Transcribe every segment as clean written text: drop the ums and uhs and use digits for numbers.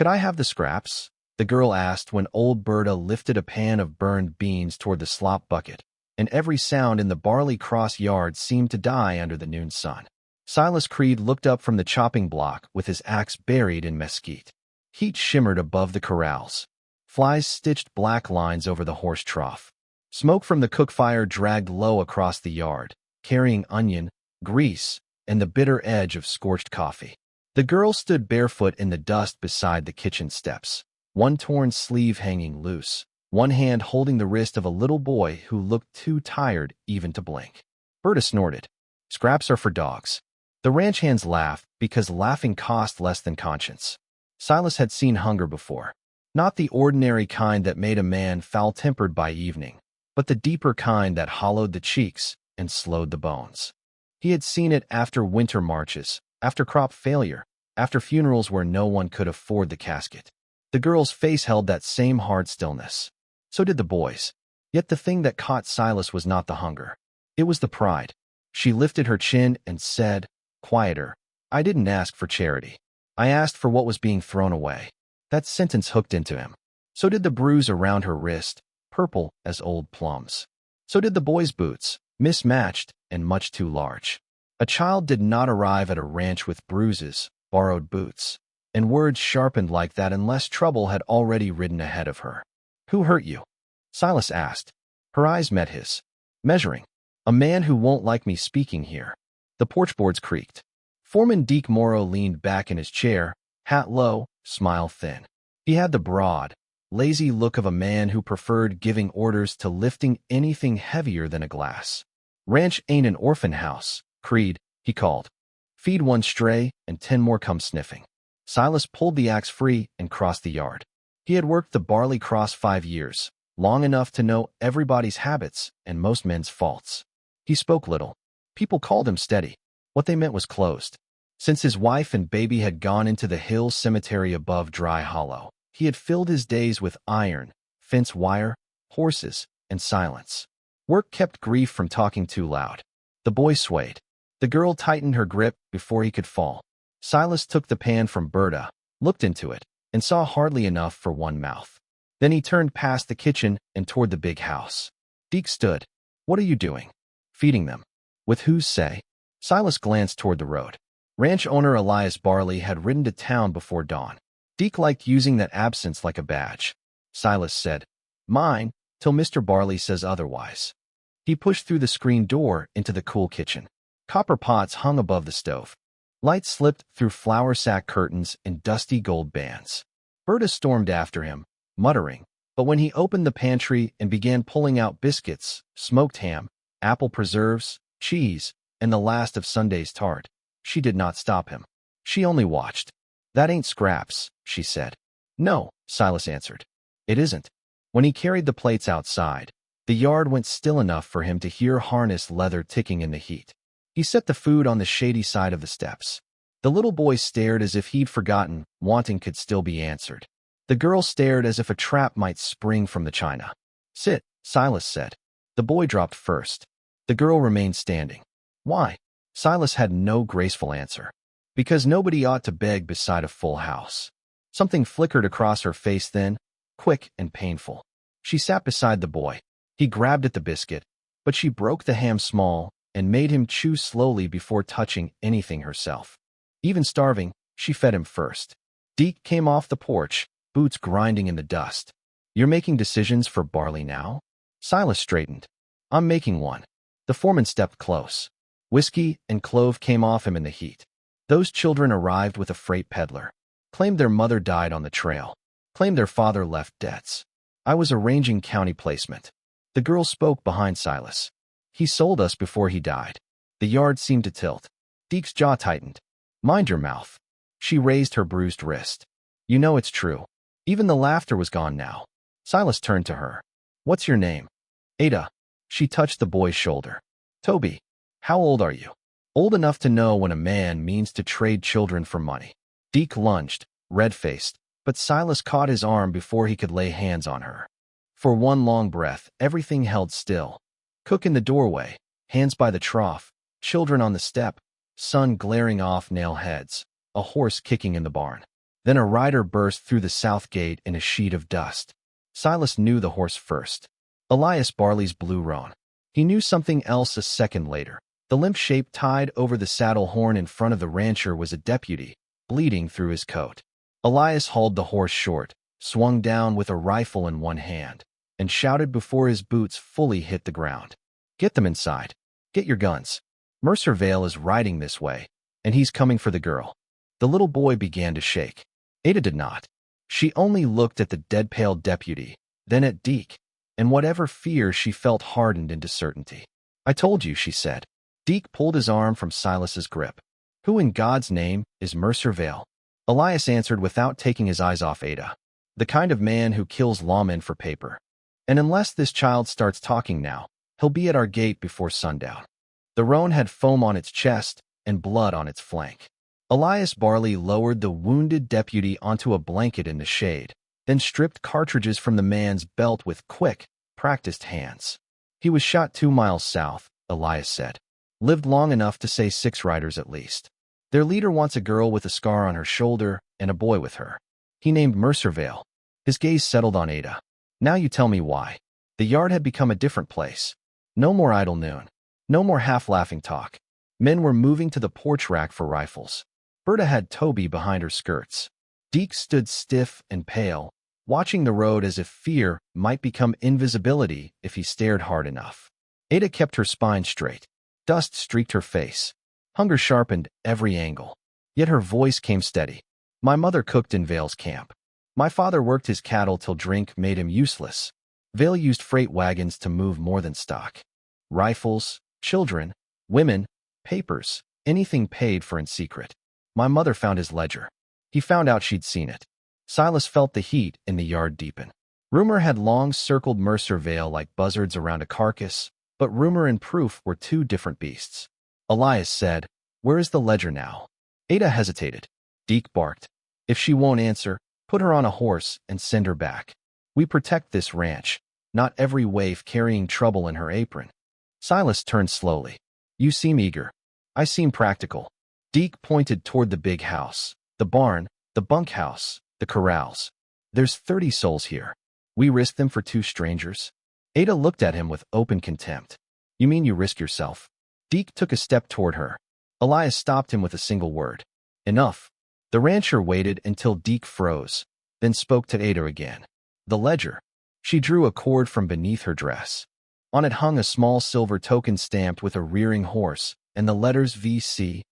"Could I have the scraps?" the girl asked when old Berta lifted a pan of burned beans toward the slop bucket, and every sound in the Barley Cross yard seemed to die under the noon sun. Silas Creed looked up from the chopping block with his axe buried in mesquite. Heat shimmered above the corrals. Flies stitched black lines over the horse trough. Smoke from the cook fire dragged low across the yard, carrying onion, grease, and the bitter edge of scorched coffee. The girl stood barefoot in the dust beside the kitchen steps, one torn sleeve hanging loose, one hand holding the wrist of a little boy who looked too tired even to blink. Berta snorted. "Scraps are for dogs." The ranch hands laughed because laughing cost less than conscience. Silas had seen hunger before. Not the ordinary kind that made a man foul-tempered by evening, but the deeper kind that hollowed the cheeks and slowed the bones. He had seen it after winter marches, after crop failure, after funerals where no one could afford the casket. The girl's face held that same hard stillness. So did the boy's. Yet the thing that caught Silas was not the hunger. It was the pride. She lifted her chin and said, quieter, "I didn't ask for charity. I asked for what was being thrown away." That sentence hooked into him. So did the bruise around her wrist, purple as old plums. So did the boy's boots, mismatched and much too large. A child did not arrive at a ranch with bruises, borrowed boots, and words sharpened like that unless trouble had already ridden ahead of her. "Who hurt you?" Silas asked. Her eyes met his. "Measuring. A man who won't like me speaking here." The porch boards creaked. Foreman Deke Morrow leaned back in his chair, hat low, smile thin. He had the broad, lazy look of a man who preferred giving orders to lifting anything heavier than a glass. "Ranch ain't an orphan house, Creed," he called. "Feed one stray, and 10 more come sniffing." Silas pulled the axe free and crossed the yard. He had worked the Barley Cross 5 years, long enough to know everybody's habits and most men's faults. He spoke little. People called him steady. What they meant was closed. Since his wife and baby had gone into the hill cemetery above Dry Hollow, he had filled his days with iron, fence wire, horses, and silence. Work kept grief from talking too loud. The boy swayed. The girl tightened her grip before he could fall. Silas took the pan from Berta, looked into it, and saw hardly enough for one mouth. Then he turned past the kitchen and toward the big house. Deke stood. "What are you doing?" "Feeding them." "With whose say?" Silas glanced toward the road. Ranch owner Elias Barley had ridden to town before dawn. Deke liked using that absence like a badge. Silas said, "Mine, till Mr. Barley says otherwise." He pushed through the screen door into the cool kitchen. Copper pots hung above the stove. Light slipped through flour sack curtains and dusty gold bands. Berta stormed after him, muttering, but when he opened the pantry and began pulling out biscuits, smoked ham, apple preserves, cheese, and the last of Sunday's tart, she did not stop him. She only watched. "That ain't scraps," she said. "No," Silas answered. "It isn't." When he carried the plates outside, the yard went still enough for him to hear harness leather ticking in the heat. He set the food on the shady side of the steps. The little boy stared as if he'd forgotten wanting could still be answered. The girl stared as if a trap might spring from the china. "Sit," Silas said. The boy dropped first. The girl remained standing. "Why?" Silas had no graceful answer. "Because nobody ought to beg beside a full house." Something flickered across her face then, quick and painful. She sat beside the boy. He grabbed at the biscuit, but she broke the ham small and made him chew slowly before touching anything herself. Even starving, she fed him first. Deke came off the porch, boots grinding in the dust. "You're making decisions for Barley now?" Silas straightened. "I'm making one." The foreman stepped close. Whiskey and clove came off him in the heat. "Those children arrived with a freight peddler. Claimed their mother died on the trail. Claimed their father left debts. I was arranging county placement." The girl spoke behind Silas. "He sold us before he died." The yard seemed to tilt. Deke's jaw tightened. "Mind your mouth." She raised her bruised wrist. "You know it's true." Even the laughter was gone now. Silas turned to her. "What's your name?" "Ada." She touched the boy's shoulder. "Toby. How old are you?" "Old enough to know when a man means to trade children for money." Deke lunged, red-faced, but Silas caught his arm before he could lay hands on her. For one long breath, everything held still. Cook in the doorway, hands by the trough, children on the step, sun glaring off nail heads, a horse kicking in the barn. Then a rider burst through the south gate in a sheet of dust. Silas knew the horse first. Elias Barley's blue roan. He knew something else a second later. The limp shape tied over the saddle horn in front of the rancher was a deputy, bleeding through his coat. Elias hauled the horse short, swung down with a rifle in one hand, and shouted before his boots fully hit the ground. "Get them inside. Get your guns. Mercer Vale is riding this way, and he's coming for the girl." The little boy began to shake. Ada did not. She only looked at the dead-pale deputy, then at Deke, and whatever fear she felt hardened into certainty. "I told you," she said. Deke pulled his arm from Silas's grip. "Who in God's name is Mercer Vale?" Elias answered without taking his eyes off Ada. "The kind of man who kills lawmen for paper. And unless this child starts talking now, he'll be at our gate before sundown." The roan had foam on its chest and blood on its flank. Elias Barley lowered the wounded deputy onto a blanket in the shade, then stripped cartridges from the man's belt with quick, practiced hands. "He was shot 2 miles south," Elias said. "Lived long enough to say 6 riders at least. Their leader wants a girl with a scar on her shoulder and a boy with her. He named Mercer Vale." His gaze settled on Ada. "Now you tell me why." The yard had become a different place. No more idle noon. No more half-laughing talk. Men were moving to the porch rack for rifles. Berta had Toby behind her skirts. Deke stood stiff and pale, watching the road as if fear might become invisibility if he stared hard enough. Ada kept her spine straight. Dust streaked her face. Hunger sharpened every angle. Yet her voice came steady. "My mother cooked in Vale's camp. My father worked his cattle till drink made him useless. Vale used freight wagons to move more than stock. Rifles, children, women, papers, anything paid for in secret. My mother found his ledger. He found out she'd seen it." Silas felt the heat in the yard deepen. Rumor had long circled Mercer Vale like buzzards around a carcass, but rumor and proof were 2 different beasts. Elias said, "Where is the ledger now?" Ada hesitated. Deke barked, "If she won't answer, put her on a horse and send her back. We protect this ranch, not every waif carrying trouble in her apron." Silas turned slowly. "You seem eager. I seem practical." Deke pointed toward the big house, the barn, the bunkhouse, the corrals. "There's 30 souls here. We risk them for 2 strangers?" Ada looked at him with open contempt. "You mean you risk yourself?" Deke took a step toward her. Elias stopped him with a single word. "Enough." The rancher waited until Deke froze, then spoke to Ada again. "The ledger." She drew a cord from beneath her dress. On it hung a small silver token stamped with a rearing horse and the letters VC,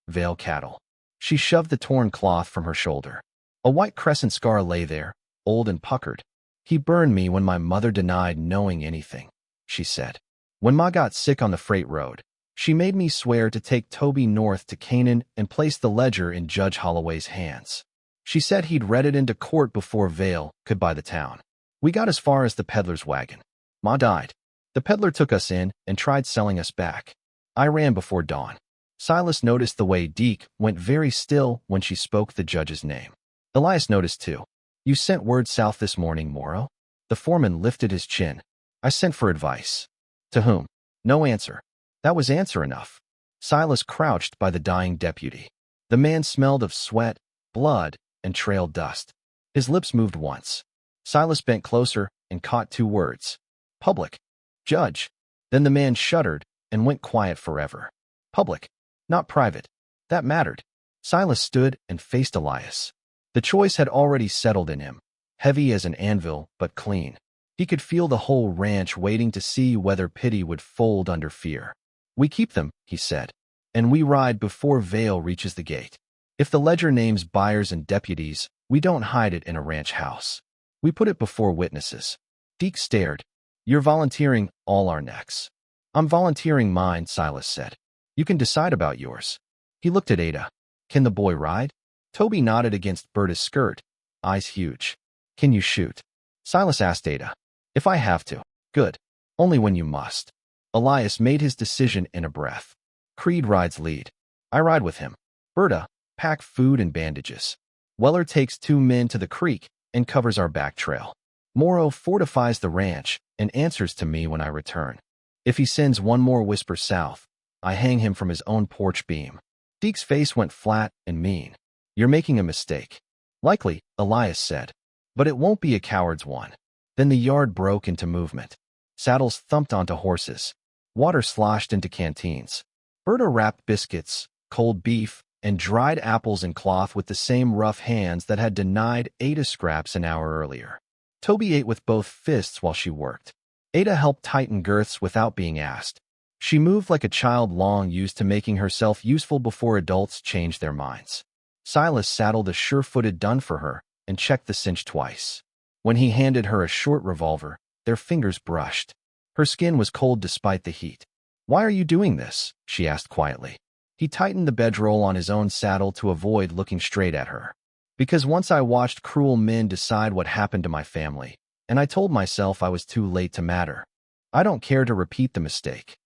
Vale Cattle. She shoved the torn cloth from her shoulder. A white crescent scar lay there, old and puckered. "He burned me when my mother denied knowing anything," she said. "When Ma got sick on the freight road, she made me swear to take Toby north to Canaan and place the ledger in Judge Holloway's hands. She said he'd read it into court before Vale could buy the town. We got as far as the peddler's wagon. Ma died. The peddler took us in and tried selling us back. I ran before dawn." Silas noticed the way Deke went very still when she spoke the judge's name. Elias noticed too. "You sent word south this morning, Morrow?" The foreman lifted his chin. "I sent for advice." "To whom?" No answer. That was answer enough. Silas crouched by the dying deputy. The man smelled of sweat, blood, and trail dust. His lips moved once. Silas bent closer and caught 2 words. "Public. Judge." Then the man shuddered and went quiet forever. Public, not private. That mattered. Silas stood and faced Elias. The choice had already settled in him, heavy as an anvil, but clean. He could feel the whole ranch waiting to see whether pity would fold under fear. "We keep them," he said, "and we ride before Vale reaches the gate. If the ledger names buyers and deputies, we don't hide it in a ranch house. We put it before witnesses." Deke stared. "You're volunteering all our necks." "I'm volunteering mine," Silas said. "You can decide about yours." He looked at Ada. "Can the boy ride?" Toby nodded against Berta's skirt, eyes huge. "Can you shoot?" Silas asked Ada. "If I have to." "Good. Only when you must." Elias made his decision in a breath. "Creed rides lead. I ride with him. Berta, pack food and bandages. Weller takes 2 men to the creek and covers our back trail. Morrow fortifies the ranch and answers to me when I return. If he sends one more whisper south, I hang him from his own porch beam." Deke's face went flat and mean. "You're making a mistake." Likely, Elias said. But it won't be a coward's one. Then the yard broke into movement. Saddles thumped onto horses. Water sloshed into canteens. Berta wrapped biscuits, cold beef, and dried apples in cloth with the same rough hands that had denied Ada scraps an hour earlier. Toby ate with both fists while she worked. Ada helped tighten girths without being asked. She moved like a child long used to making herself useful before adults changed their minds. Silas saddled a sure-footed dun for her and checked the cinch twice. When he handed her a short revolver, their fingers brushed. Her skin was cold despite the heat. "Why are you doing this?" she asked quietly. He tightened the bedroll on his own saddle to avoid looking straight at her. "Because once I watched cruel men decide what happened to my family, and I told myself I was too late to matter. I don't care to repeat the mistake."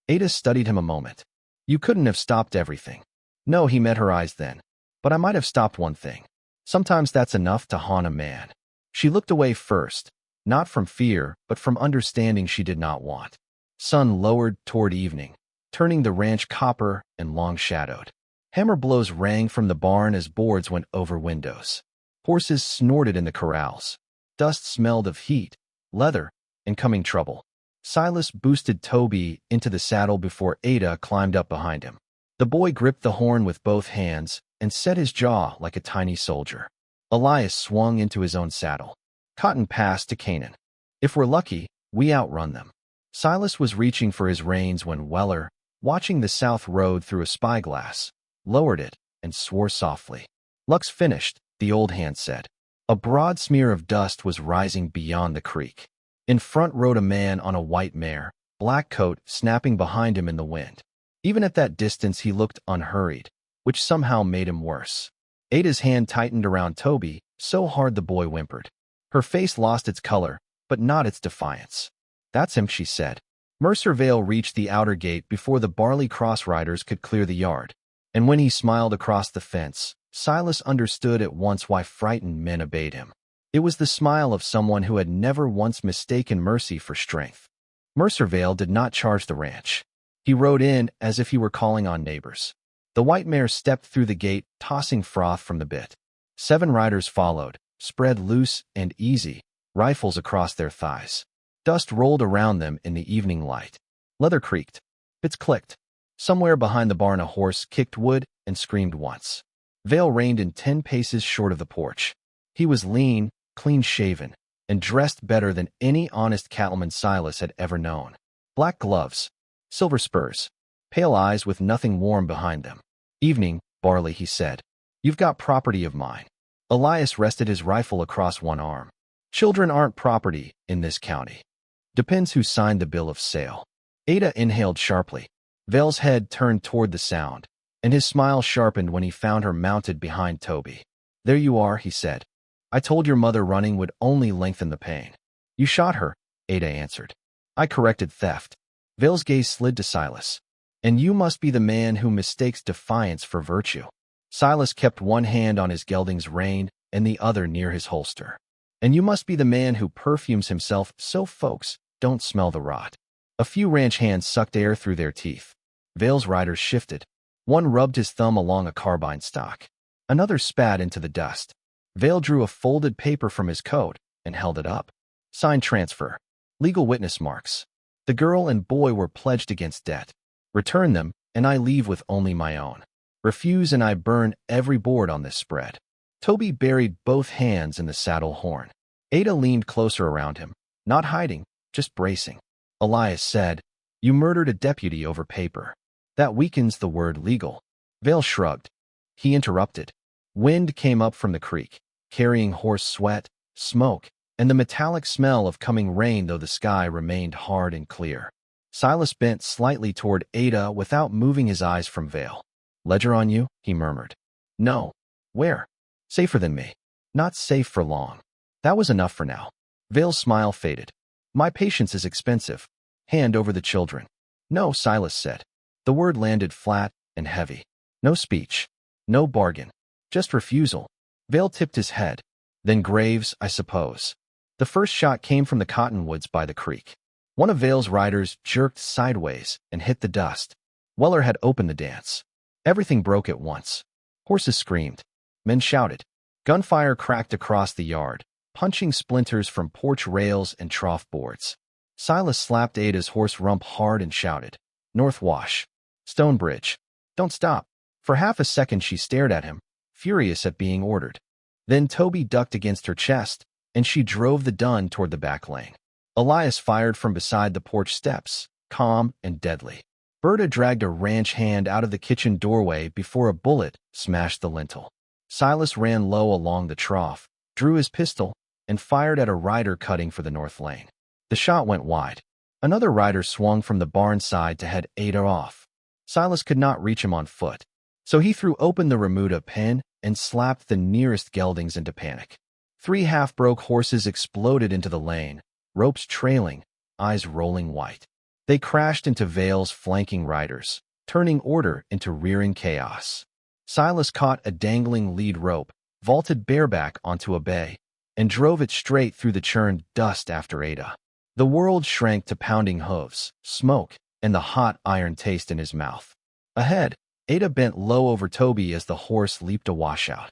Ada studied him a moment. "You couldn't have stopped everything." "No," he met her eyes then. "But I might have stopped one thing. Sometimes that's enough to haunt a man." She looked away first, not from fear, but from understanding she did not want. Sun lowered toward evening, turning the ranch copper and long-shadowed. Hammer blows rang from the barn as boards went over windows. Horses snorted in the corrals. Dust smelled of heat, leather, and coming trouble. Silas boosted Toby into the saddle before Ada climbed up behind him. The boy gripped the horn with both hands and set his jaw like a tiny soldier. Elias swung into his own saddle. Cotton passed to Canaan. "If we're lucky, we outrun them." Silas was reaching for his reins when Weller, watching the south road through a spyglass, lowered it and swore softly. "Luck's finished," the old hand said. A broad smear of dust was rising beyond the creek. In front rode a man on a white mare, black coat snapping behind him in the wind. Even at that distance he looked unhurried, which somehow made him worse. Ada's hand tightened around Toby, so hard the boy whimpered. Her face lost its color, but not its defiance. "That's him," she said. Mercer Vale reached the outer gate before the Barley Cross riders could clear the yard, and when he smiled across the fence, Silas understood at once why frightened men obeyed him. It was the smile of someone who had never once mistaken mercy for strength. Mercer Vale did not charge the ranch. He rode in as if he were calling on neighbors. The white mare stepped through the gate, tossing froth from the bit. 7 riders followed, spread loose and easy, rifles across their thighs. Dust rolled around them in the evening light. Leather creaked. Bits clicked. Somewhere behind the barn a horse kicked wood and screamed once. Vale reined in 10 paces short of the porch. He was lean, clean-shaven, and dressed better than any honest cattleman Silas had ever known. Black gloves, silver spurs, pale eyes with nothing warm behind them. "Evening, Barley," he said. "You've got property of mine." Elias rested his rifle across one arm. "Children aren't property in this county. Depends who signed the bill of sale." Ada inhaled sharply. Vale's head turned toward the sound, and his smile sharpened when he found her mounted behind Toby. "There you are," he said. "I told your mother running would only lengthen the pain." "You shot her," Ada answered. "I corrected theft." Vale's gaze slid to Silas. "And you must be the man who mistakes defiance for virtue." Silas kept one hand on his gelding's rein and the other near his holster. "And you must be the man who perfumes himself so folks don't smell the rot." A few ranch hands sucked air through their teeth. Vale's riders shifted. One rubbed his thumb along a carbine stock. Another spat into the dust. Vale drew a folded paper from his coat and held it up. "Signed transfer. Legal witness marks. The girl and boy were pledged against debt. Return them, and I leave with only my own. Refuse, and I burn every board on this spread." Toby buried both hands in the saddle horn. Ada leaned closer around him, not hiding, just bracing. Elias said, "You murdered a deputy over paper. That weakens the word legal." Vale shrugged. He interrupted. Wind came up from the creek, carrying horse sweat, smoke, and the metallic smell of coming rain, though the sky remained hard and clear. Silas bent slightly toward Ada without moving his eyes from Vale. "Ledger on you?" he murmured. "No." "Where?" "Safer than me." "Not safe for long." That was enough for now. Vale's smile faded. "My patience is expensive. Hand over the children." "No," Silas said. The word landed flat and heavy. No speech. No bargain. Just refusal. Vale tipped his head. "Then graves, I suppose." The first shot came from the cottonwoods by the creek. One of Vale's riders jerked sideways and hit the dust. Weller had opened the dance. Everything broke at once. Horses screamed. Men shouted. Gunfire cracked across the yard, punching splinters from porch rails and trough boards. Silas slapped Ada's horse rump hard and shouted, "North Wash. Stonebridge. Don't stop." For half a second she stared at him, furious at being ordered. Then Toby ducked against her chest, and she drove the dun toward the back lane. Elias fired from beside the porch steps, calm and deadly. Berta dragged a ranch hand out of the kitchen doorway before a bullet smashed the lintel. Silas ran low along the trough, drew his pistol, and fired at a rider cutting for the north lane. The shot went wide. Another rider swung from the barn side to head Ada off. Silas could not reach him on foot, so he threw open the remuda pen and slapped the nearest geldings into panic. 3 half-broke horses exploded into the lane, ropes trailing, eyes rolling white. They crashed into Vale's flanking riders, turning order into rearing chaos. Silas caught a dangling lead rope, vaulted bareback onto a bay, and drove it straight through the churned dust after Ada. The world shrank to pounding hooves, smoke, and the hot iron taste in his mouth. Ahead, Ada bent low over Toby as the horse leaped a washout.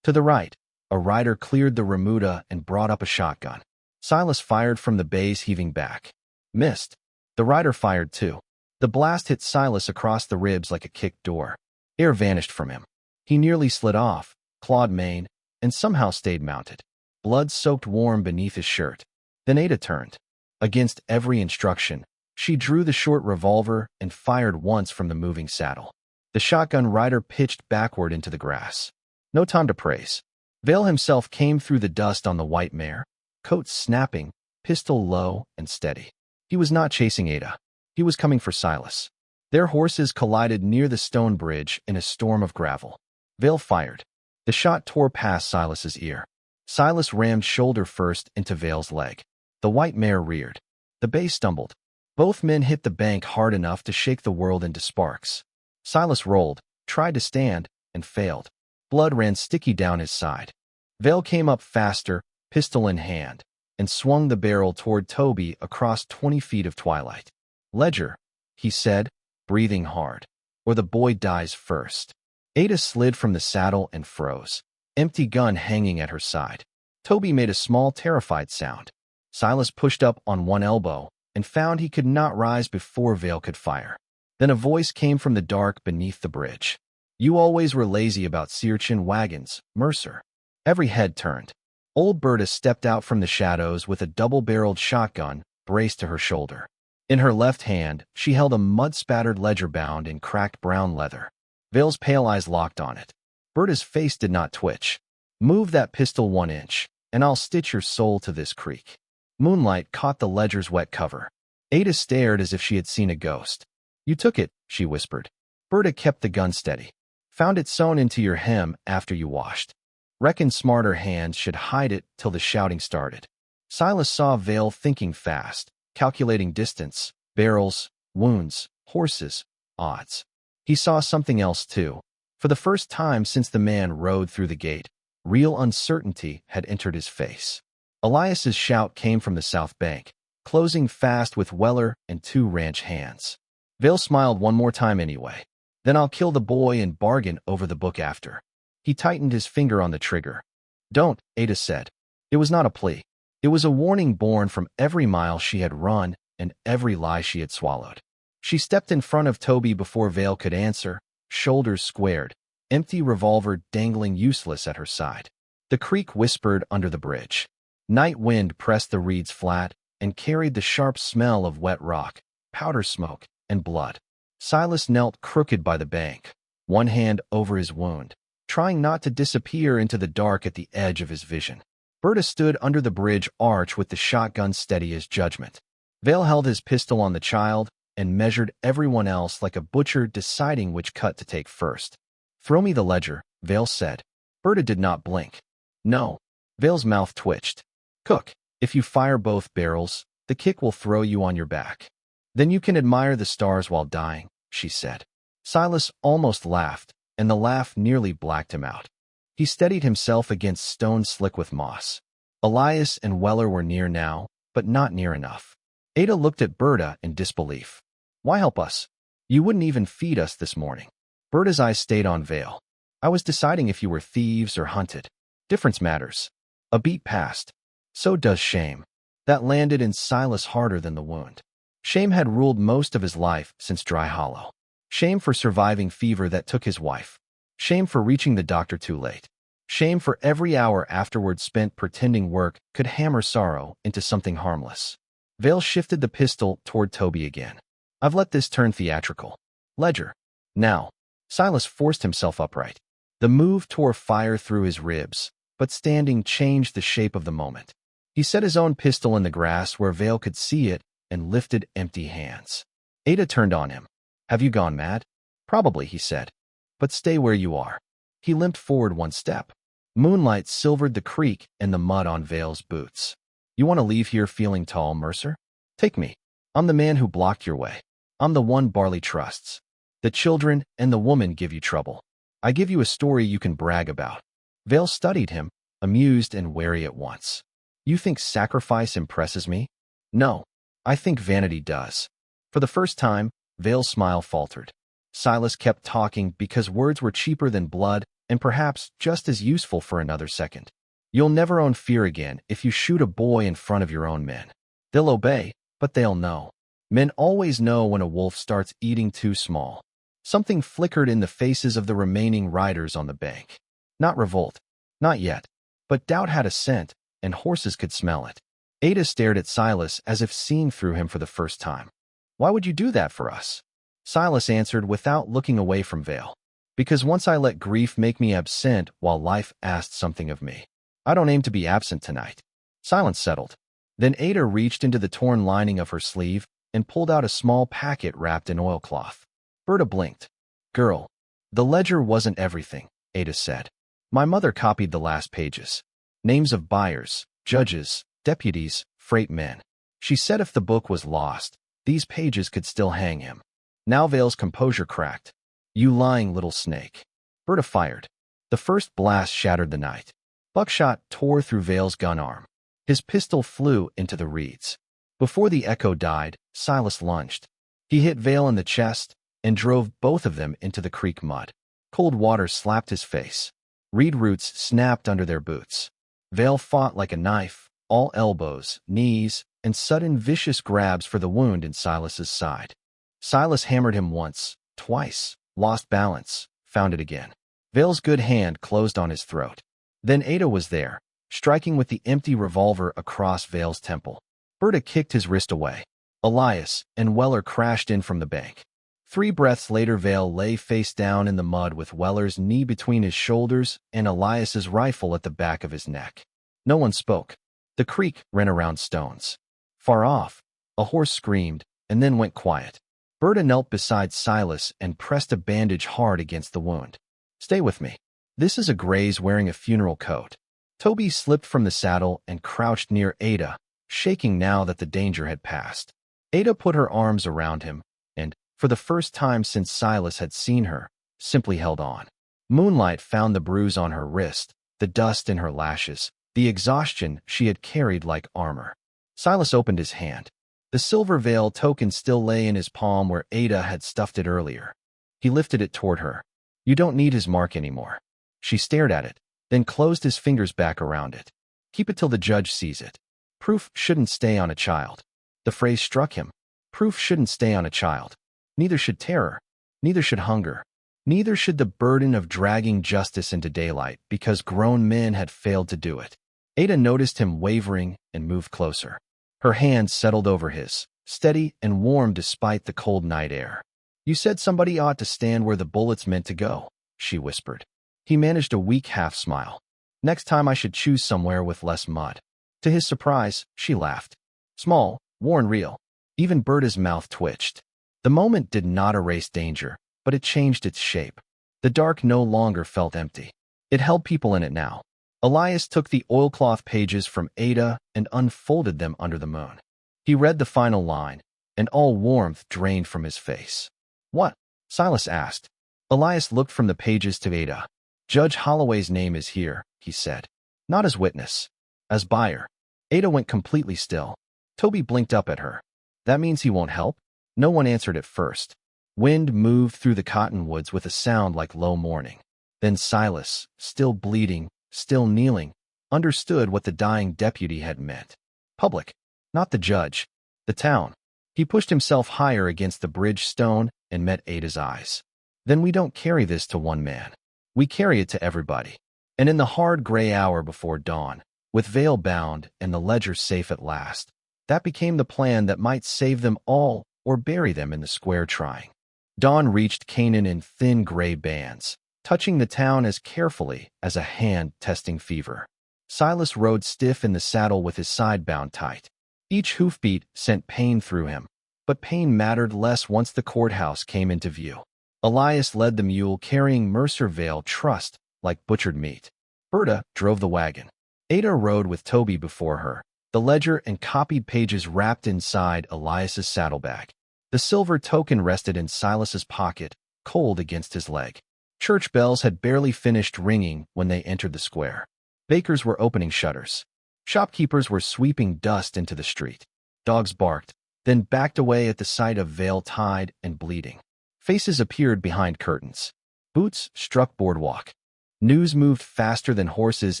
To the right, a rider cleared the remuda and brought up a shotgun. Silas fired from the bay's heaving back. Missed. The rider fired too. The blast hit Silas across the ribs like a kicked door. Air vanished from him. He nearly slid off, clawed mane, and somehow stayed mounted. Blood soaked warm beneath his shirt. Then Ada turned. Against every instruction, she drew the short revolver and fired once from the moving saddle. The shotgun rider pitched backward into the grass. No time to praise. Vale himself came through the dust on the white mare, coat snapping, pistol low and steady. He was not chasing Ada. He was coming for Silas. Their horses collided near the stone bridge in a storm of gravel. Vale fired. The shot tore past Silas's ear. Silas rammed shoulder first into Vale's leg. The white mare reared. The bay stumbled. Both men hit the bank hard enough to shake the world into sparks. Silas rolled, tried to stand, and failed. Blood ran sticky down his side. Vale came up faster, pistol in hand, and swung the barrel toward Toby across 20 feet of twilight. "Ledger," he said, breathing hard, "or the boy dies first." Ada slid from the saddle and froze, empty gun hanging at her side. Toby made a small, terrified sound. Silas pushed up on one elbow and found he could not rise before Vale could fire. Then a voice came from the dark beneath the bridge. "You always were lazy about sea-urchin wagons, Mercer." Every head turned. Old Berta stepped out from the shadows with a double-barreled shotgun braced to her shoulder. In her left hand, she held a mud-spattered ledger bound in cracked brown leather. Vale's pale eyes locked on it. Berta's face did not twitch. "Move that pistol 1 inch, and I'll stitch your soul to this creek." Moonlight caught the ledger's wet cover. Ada stared as if she had seen a ghost. "You took it," she whispered. Berta kept the gun steady. "Found it sewn into your hem after you washed. Reckon smarter hands should hide it till the shouting started." Silas saw Vale thinking fast, calculating distance, barrels, wounds, horses, odds. He saw something else too. For the first time since the man rode through the gate, real uncertainty had entered his face. Elias's shout came from the south bank, closing fast with Weller and 2 ranch hands. Vale smiled one more time anyway. "Then I'll kill the boy and bargain over the book after." He tightened his finger on the trigger. "Don't," Ada said. It was not a plea. It was a warning born from every mile she had run and every lie she had swallowed. She stepped in front of Toby before Vale could answer, shoulders squared, empty revolver dangling useless at her side. The creek whispered under the bridge. Night wind pressed the reeds flat and carried the sharp smell of wet rock, powder smoke, and blood. Silas knelt crooked by the bank, one hand over his wound, trying not to disappear into the dark at the edge of his vision. Berta stood under the bridge arch with the shotgun steady as judgment. Vale held his pistol on the child and measured everyone else like a butcher deciding which cut to take first. "Throw me the ledger," Vale said. Berta did not blink. "No." Vale's mouth twitched. "Cook, if you fire both barrels, the kick will throw you on your back. Then you can admire the stars while dying," she said. Silas almost laughed, and the laugh nearly blacked him out. He steadied himself against stone slick with moss. Elias and Weller were near now, but not near enough. Ada looked at Berta in disbelief. "Why help us? You wouldn't even feed us this morning." Berta's eyes stayed on Vale. "I was deciding if you were thieves or hunted." Difference matters. A beat passed. So does shame. That landed in Silas harder than the wound. Shame had ruled most of his life since Dry Hollow. Shame for surviving fever that took his wife. Shame for reaching the doctor too late. Shame for every hour afterward spent pretending work could hammer sorrow into something harmless. Vale shifted the pistol toward Toby again. I've let this turn theatrical. Ledger. Now. Silas forced himself upright. The move tore fire through his ribs, but standing changed the shape of the moment. He set his own pistol in the grass where Vale could see it and lifted empty hands. Ada turned on him. Have you gone mad? Probably, he said. But stay where you are. He limped forward one step. Moonlight silvered the creek and the mud on Vale's boots. You want to leave here feeling tall, Mercer? Take me. I'm the man who blocked your way. I'm the one Barley trusts. The children and the woman give you trouble. I give you a story you can brag about. Vale studied him, amused and wary at once. You think sacrifice impresses me? No. I think vanity does. For the first time, Vale's smile faltered. Silas kept talking because words were cheaper than blood and perhaps just as useful for another second. You'll never own fear again if you shoot a boy in front of your own men. They'll obey, but they'll know. Men always know when a wolf starts eating too small. Something flickered in the faces of the remaining riders on the bank. Not revolt. Not yet. But doubt had a scent, and horses could smell it. Ada stared at Silas as if seeing through him for the first time. Why would you do that for us? Silas answered without looking away from Vale. Because once I let grief make me absent while life asked something of me. I don't aim to be absent tonight. Silence settled. Then Ada reached into the torn lining of her sleeve and pulled out a small packet wrapped in oilcloth. Berta blinked. Girl. The ledger wasn't everything, Ada said. My mother copied the last pages. Names of buyers, judges, deputies, freight men. She said if the book was lost, these pages could still hang him. Now Vale's composure cracked. You lying little snake. Berta fired. The first blast shattered the night. Buckshot tore through Vale's gun arm. His pistol flew into the reeds. Before the echo died, Silas lunged. He hit Vale in the chest and drove both of them into the creek mud. Cold water slapped his face. Reed roots snapped under their boots. Vale fought like a knife, all elbows, knees, and sudden vicious grabs for the wound in Silas's side. Silas hammered him once, twice, lost balance, found it again. Vale's good hand closed on his throat. Then Ada was there, striking with the empty revolver across Vale's temple. Berta kicked his wrist away. Elias and Weller crashed in from the bank. 3 breaths later, Vale lay face down in the mud with Weller's knee between his shoulders and Elias's rifle at the back of his neck. No one spoke. The creek ran around stones. Far off, a horse screamed and then went quiet. Berta knelt beside Silas and pressed a bandage hard against the wound. Stay with me. This is a graze wearing a funeral coat. Toby slipped from the saddle and crouched near Ada, shaking now that the danger had passed. Ada put her arms around him and, for the first time since Silas had seen her, simply held on. Moonlight found the bruise on her wrist, the dust in her lashes, the exhaustion she had carried like armor. Silas opened his hand. The silver veil token still lay in his palm where Ada had stuffed it earlier. He lifted it toward her. You don't need his mark anymore. She stared at it, then closed his fingers back around it. Keep it till the judge sees it. Proof shouldn't stay on a child. The phrase struck him. Proof shouldn't stay on a child. Neither should terror. Neither should hunger. Neither should the burden of dragging justice into daylight because grown men had failed to do it. Ada noticed him wavering and moved closer. Her hand settled over his, steady and warm despite the cold night air. You said somebody ought to stand where the bullets meant to go, she whispered. He managed a weak half-smile. Next time I should choose somewhere with less mud. To his surprise, she laughed. Small, worn real. Even Berta's mouth twitched. The moment did not erase danger, but it changed its shape. The dark no longer felt empty. It held people in it now. Elias took the oilcloth pages from Ada and unfolded them under the moon. He read the final line, and all warmth drained from his face. What? Silas asked. Elias looked from the pages to Ada. Judge Holloway's name is here, he said. Not as witness. As buyer. Ada went completely still. Toby blinked up at her. That means he won't help? No one answered at first. Wind moved through the cottonwoods with a sound like low mourning. Then Silas, still bleeding, still kneeling, understood what the dying deputy had meant. Public, not the judge, the town. He pushed himself higher against the bridge stone and met Ada's eyes. Then we don't carry this to one man. We carry it to everybody. And in the hard gray hour before dawn, with Vale bound and the ledger safe at last, that became the plan that might save them all or bury them in the square trying. Dawn reached Canaan in thin gray bands, touching the town as carefully as a hand testing fever. Silas rode stiff in the saddle with his side bound tight. Each hoofbeat sent pain through him, but pain mattered less once the courthouse came into view. Elias led the mule carrying Mercer Vale trussed like butchered meat. Berta drove the wagon. Ada rode with Toby before her, the ledger and copied pages wrapped inside Elias's saddlebag. The silver token rested in Silas's pocket, cold against his leg. Church bells had barely finished ringing when they entered the square. Bakers were opening shutters. Shopkeepers were sweeping dust into the street. Dogs barked, then backed away at the sight of Vale tied and bleeding. Faces appeared behind curtains. Boots struck boardwalk. News moved faster than horses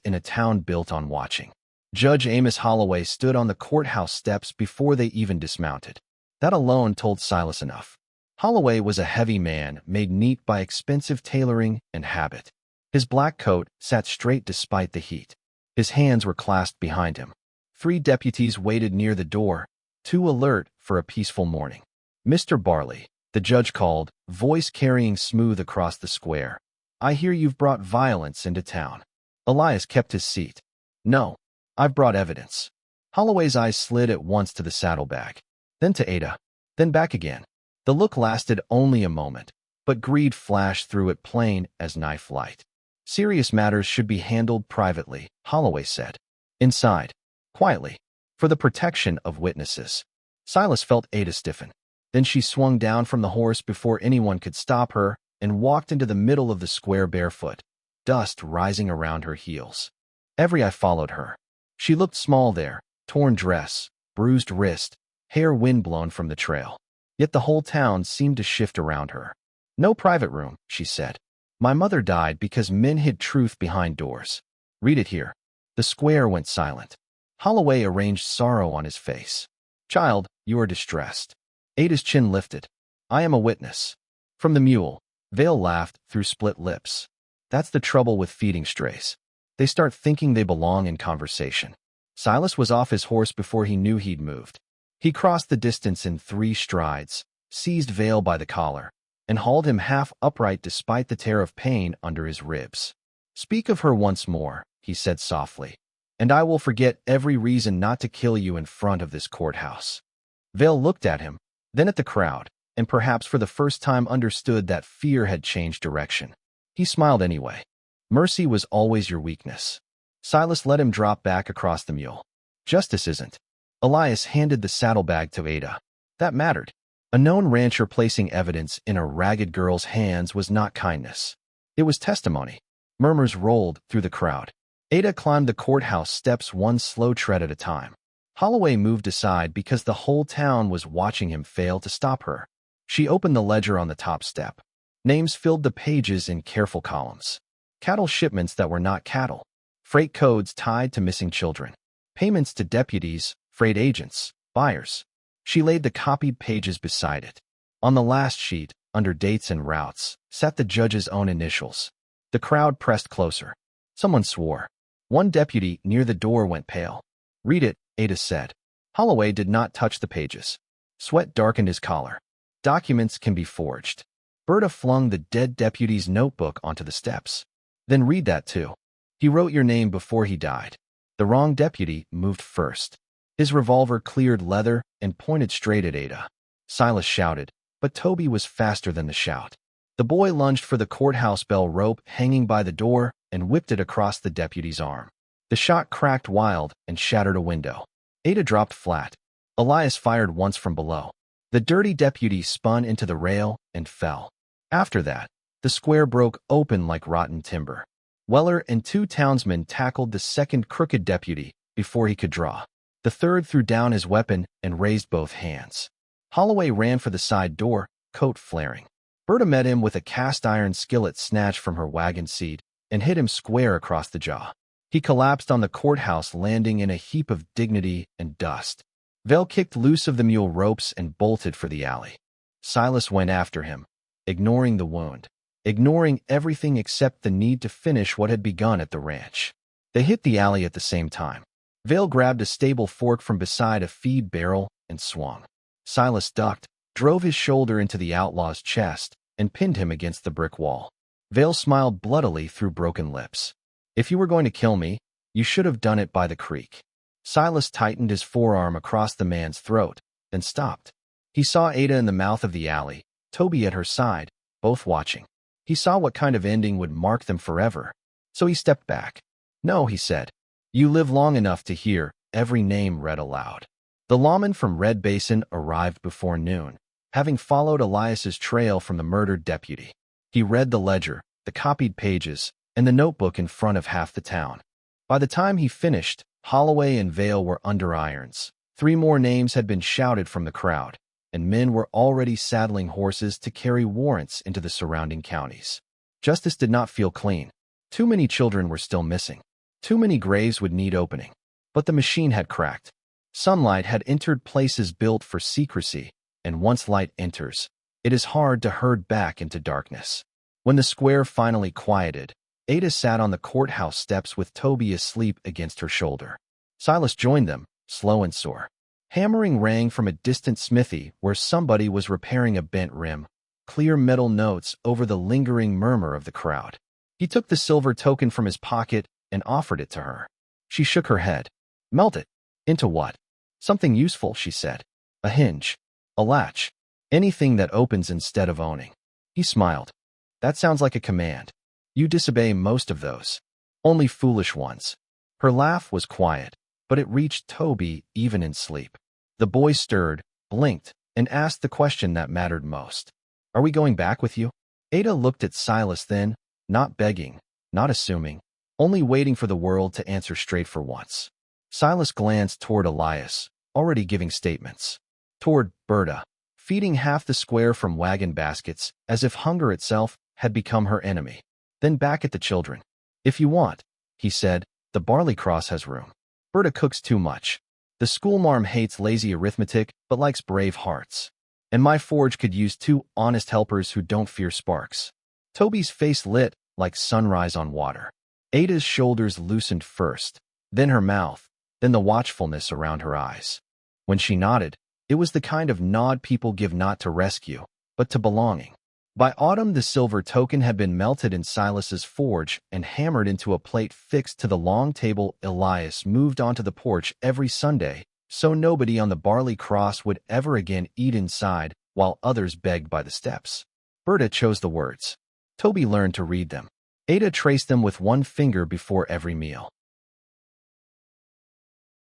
in a town built on watching. Judge Amos Holloway stood on the courthouse steps before they even dismounted. That alone told Silas enough. Holloway was a heavy man made neat by expensive tailoring and habit. His black coat sat straight despite the heat. His hands were clasped behind him. 3 deputies waited near the door, 2 alert for a peaceful morning. Mr. Barley, the judge called, voice carrying smooth across the square. I hear you've brought violence into town. Elias kept his seat. No, I've brought evidence. Holloway's eyes slid at once to the saddlebag, then to Ada, then back again. The look lasted only a moment, but greed flashed through it plain as knife light. Serious matters should be handled privately, Holloway said. Inside, quietly, for the protection of witnesses. Silas felt Ada stiffen. Then she swung down from the horse before anyone could stop her and walked into the middle of the square barefoot, dust rising around her heels. Every eye followed her. She looked small there, torn dress, bruised wrist, hair windblown from the trail. Yet the whole town seemed to shift around her. No private room, she said. My mother died because men hid truth behind doors. Read it here. The square went silent. Holloway arranged sorrow on his face. Child, you are distressed. Ada's chin lifted. I am a witness. From the mule, Vale laughed through split lips. That's the trouble with feeding strays. They start thinking they belong in conversation. Silas was off his horse before he knew he'd moved. He crossed the distance in 3 strides, seized Vale by the collar, and hauled him half upright despite the tear of pain under his ribs. Speak of her once more, he said softly, and I will forget every reason not to kill you in front of this courthouse. Vale looked at him, then at the crowd, and perhaps for the first time understood that fear had changed direction. He smiled anyway. Mercy was always your weakness. Silas let him drop back across the mule. Justice isn't. Elias handed the saddlebag to Ada. That mattered. A known rancher placing evidence in a ragged girl's hands was not kindness. It was testimony. Murmurs rolled through the crowd. Ada climbed the courthouse steps one slow tread at a time. Holloway moved aside because the whole town was watching him fail to stop her. She opened the ledger on the top step. Names filled the pages in careful columns. Cattle shipments that were not cattle. Freight codes tied to missing children. Payments to deputies, freight agents, buyers. She laid the copied pages beside it. On the last sheet, under dates and routes, sat the judge's own initials. The crowd pressed closer. Someone swore. One deputy near the door went pale. Read it, Ada said. Holloway did not touch the pages. Sweat darkened his collar. Documents can be forged. Berta flung the dead deputy's notebook onto the steps. Then read that too. He wrote your name before he died. The wrong deputy moved first. His revolver cleared leather and pointed straight at Ada. Silas shouted, but Toby was faster than the shout. The boy lunged for the courthouse bell rope hanging by the door and whipped it across the deputy's arm. The shot cracked wild and shattered a window. Ada dropped flat. Elias fired once from below. The dirty deputy spun into the rail and fell. After that, the square broke open like rotten timber. Weller and 2 townsmen tackled the second crooked deputy before he could draw. The third threw down his weapon and raised both hands. Holloway ran for the side door, coat flaring. Berta met him with a cast-iron skillet snatched from her wagon seat and hit him square across the jaw. He collapsed on the courthouse landing in a heap of dignity and dust. Vale kicked loose of the mule ropes and bolted for the alley. Silas went after him, ignoring the wound, ignoring everything except the need to finish what had begun at the ranch. They hit the alley at the same time. Vale grabbed a stable fork from beside a feed barrel and swung. Silas ducked, drove his shoulder into the outlaw's chest, and pinned him against the brick wall. Vale smiled bloodily through broken lips. If you were going to kill me, you should have done it by the creek. Silas tightened his forearm across the man's throat, then stopped. He saw Ada in the mouth of the alley, Toby at her side, both watching. He saw what kind of ending would mark them forever. So he stepped back. No, he said. You live long enough to hear every name read aloud. The lawman from Red Basin arrived before noon, having followed Elias's trail from the murdered deputy. He read the ledger, the copied pages, and the notebook in front of half the town. By the time he finished, Holloway and Vale were under irons. 3 more names had been shouted from the crowd, and men were already saddling horses to carry warrants into the surrounding counties. Justice did not feel clean. Too many children were still missing. Too many graves would need opening. But the machine had cracked. Sunlight had entered places built for secrecy, and once light enters, it is hard to herd back into darkness. When the square finally quieted, Ada sat on the courthouse steps with Toby asleep against her shoulder. Silas joined them, slow and sore. Hammering rang from a distant smithy where somebody was repairing a bent rim, clear metal notes over the lingering murmur of the crowd. He took the silver token from his pocket and offered it to her. She shook her head. Melt it. Into what? Something useful, she said. A hinge. A latch. Anything that opens instead of owning. He smiled. That sounds like a command. You disobey most of those. Only foolish ones. Her laugh was quiet, but it reached Toby even in sleep. The boy stirred, blinked, and asked the question that mattered most. Are we going back with you? Ada looked at Silas then, not begging, not assuming, only waiting for the world to answer straight for once. Silas glanced toward Elias, already giving statements. Toward Berta, feeding half the square from wagon baskets, as if hunger itself had become her enemy. Then back at the children. If you want, he said, the barley cross has room. Berta cooks too much. The schoolmarm hates lazy arithmetic, but likes brave hearts. And my forge could use 2 honest helpers who don't fear sparks. Toby's face lit like sunrise on water. Ada's shoulders loosened first, then her mouth, then the watchfulness around her eyes. When she nodded, it was the kind of nod people give not to rescue, but to belonging. By autumn, the silver token had been melted in Silas's forge and hammered into a plate fixed to the long table Elias moved onto the porch every Sunday, so nobody on the barley cross would ever again eat inside while others begged by the steps. Berta chose the words. Toby learned to read them. Ada traced them with one finger before every meal.